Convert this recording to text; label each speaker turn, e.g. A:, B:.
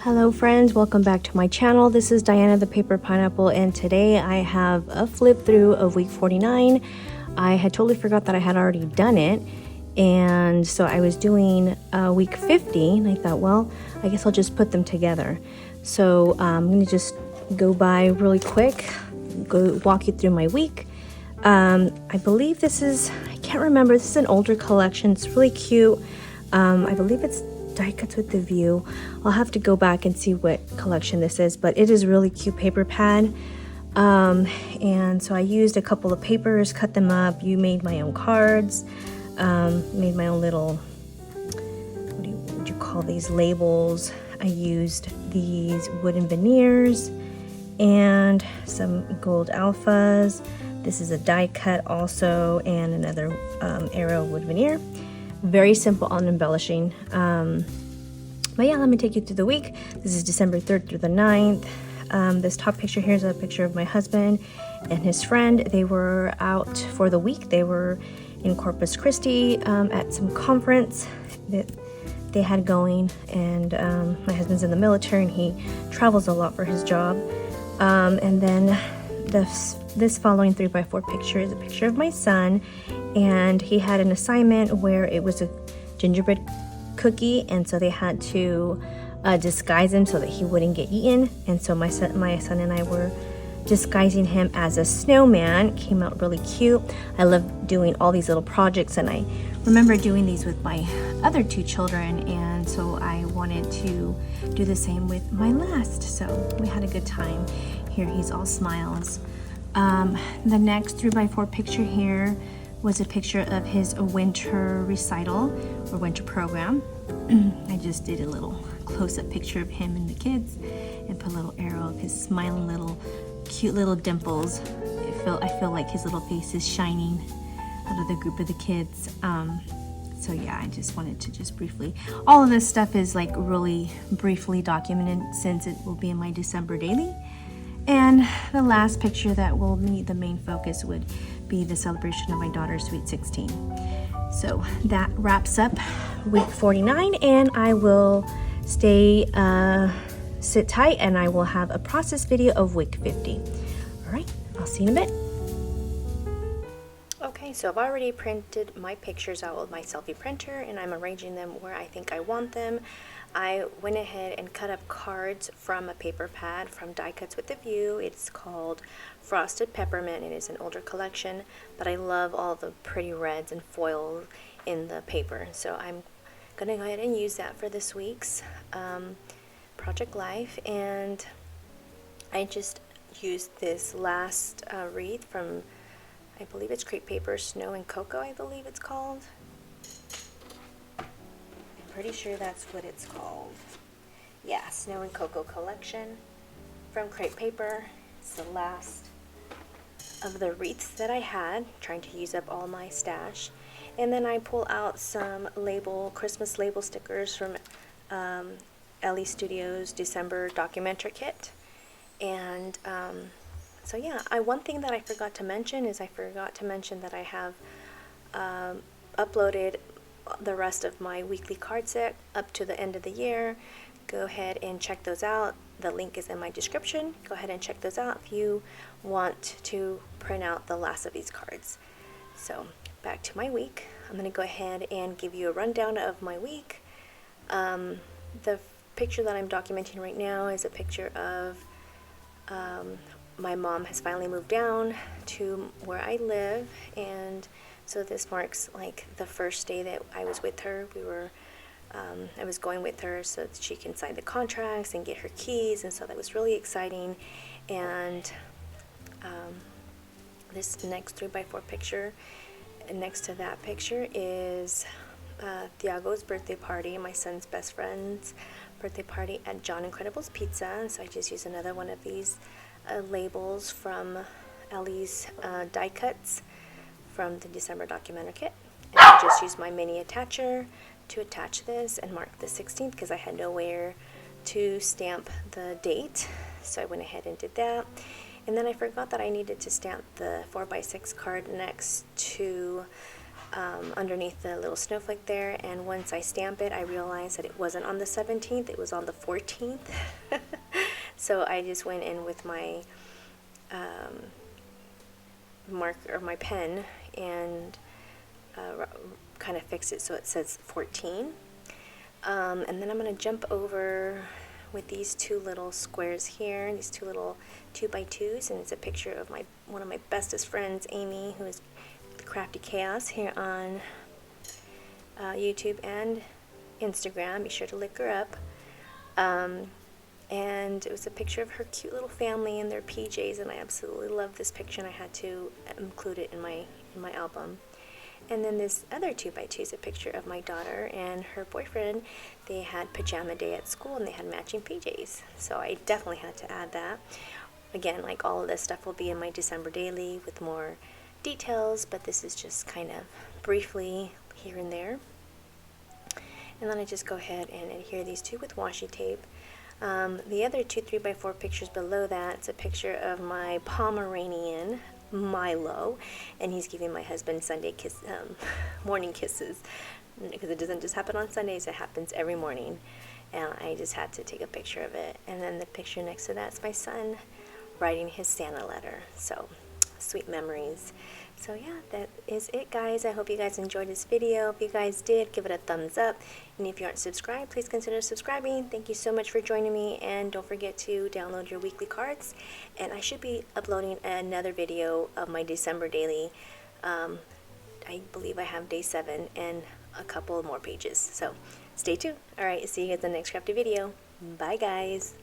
A: Hello friends, welcome back to my channel. This is Diana the Paper Pineapple, and today I have a flip through of week 49. I had totally forgot that I had already done it, and so I was doing week 50 and I thought, well, I guess I'll just put them together. So I'm going to just go by really quick, go walk you through my week. I believe this is, I can't remember, this is an older collection. It's really cute. I believe it's die cuts with the view. I'll have to go back and see what collection this is, but it is really cute paper pad. And so I used a couple of papers, cut them up. You made my own cards, made my own little, what would you call these, labels. I used these wooden veneers and some gold alphas. This is a die cut also, and another arrow wood veneer. Very simple on embellishing. But yeah, let me take you through the week. This is December 3rd through the 9th. This top picture here is a picture of my husband and his friend. They were out for the week. They were in Corpus Christi at some conference that they had going. And my husband's in the military and he travels a lot for his job. And then this following 3x4 picture is a picture of my son, and he had an assignment where it was a gingerbread cookie, and so they had to disguise him so that he wouldn't get eaten. And so my son and I were disguising him as a snowman. It came out really cute. I love doing all these little projects, and I remember doing these with my other two children, and so I wanted to do the same with my last. So we had a good time. Here he's all smiles. The next 3x4 picture here was a picture of his winter recital or winter program. I just did a little close-up picture of him and the kids and put a little arrow of his smiling little cute little dimples. I feel like his little face is shining out of the group of the kids. So yeah, I just wanted to just briefly, all of this stuff is like really briefly documented since it will be in my December daily. And the last picture that will be the main focus would be the celebration of my daughter's Sweet 16. So that wraps up week 49, and I will sit tight and I will have a process video of week 50. All right, I'll see you in a bit. Okay, so I've already printed my pictures out with my selfie printer, and I'm arranging them where I think I want them. I went ahead and cut up cards from a paper pad from Die Cuts with the View. It's called Frosted Peppermint. It is an older collection, but I love all the pretty reds and foil in the paper. So I'm going to go ahead and use that for this week's Project Life. And I just used this last wreath from, I believe it's crepe paper, Snow and Cocoa, I believe it's called. Pretty sure that's what it's called. Yeah, Snow and Cocoa collection from crepe paper. It's the last of the wreaths that I had, trying to use up all my stash. And then I pull out some Christmas label stickers from Elle Studios December documentary kit. And so yeah, one thing that I forgot to mention is that I have uploaded the rest of my weekly card set up to the end of the year. Go ahead and check those out. The link is in my description. Go ahead and check those out if you want to print out the last of these cards. So back to my week. I'm going to go ahead and give you a rundown of my week. The picture that I'm documenting right now is a picture of my mom has finally moved down to where I live, and so this marks like the first day that I was with her. I was going with her so that she can sign the contracts and get her keys, and so that was really exciting. And this next 3x4 picture, next to that picture is Thiago's birthday party, my son's best friend's birthday party at John Incredible's Pizza. So I just used another one of these labels from Ellie's die cuts from the December documentary kit, and I just used my mini attacher to attach this and mark the 16th because I had nowhere to stamp the date, so I went ahead and did that. And then I forgot that I needed to stamp the 4x6 card next to underneath the little snowflake there, and once I stamp it, I realized that it wasn't on the 17th, it was on the 14th. So I just went in with my marker or my pen and kind of fixed it so it says 14. And then I'm going to jump over with these two little squares here, these two little 2x2s, and it's a picture of one of my bestest friends, Amy, who is Crafty Chaos here on YouTube and Instagram. Be sure to look her up. And it was a picture of her cute little family in their PJs, and I absolutely love this picture, and I had to include it in my album. And then this other 2x2 is a picture of my daughter and her boyfriend. They had pajama day at school and they had matching PJs, so I definitely had to add that. Again, like all of this stuff will be in my December daily with more details, but this is just kind of briefly here and there. And then I just go ahead and adhere these two with washi tape. The other two 3x4 pictures below that, it's a picture of my Pomeranian, Milo, and he's giving my husband morning kisses, because it doesn't just happen on Sundays, it happens every morning, and I just had to take a picture of it. And then the picture next to that's my son writing his Santa letter. So sweet memories. So yeah, that is it, guys. I hope you guys enjoyed this video. If you guys did, give it a thumbs up, and if you aren't subscribed, please consider subscribing. Thank you so much for joining me, and don't forget to download your weekly cards, and I should be uploading another video of my December daily. I believe I have day 7 and a couple more pages, so stay tuned. Alright, see you guys in the next crafty video. Bye, guys.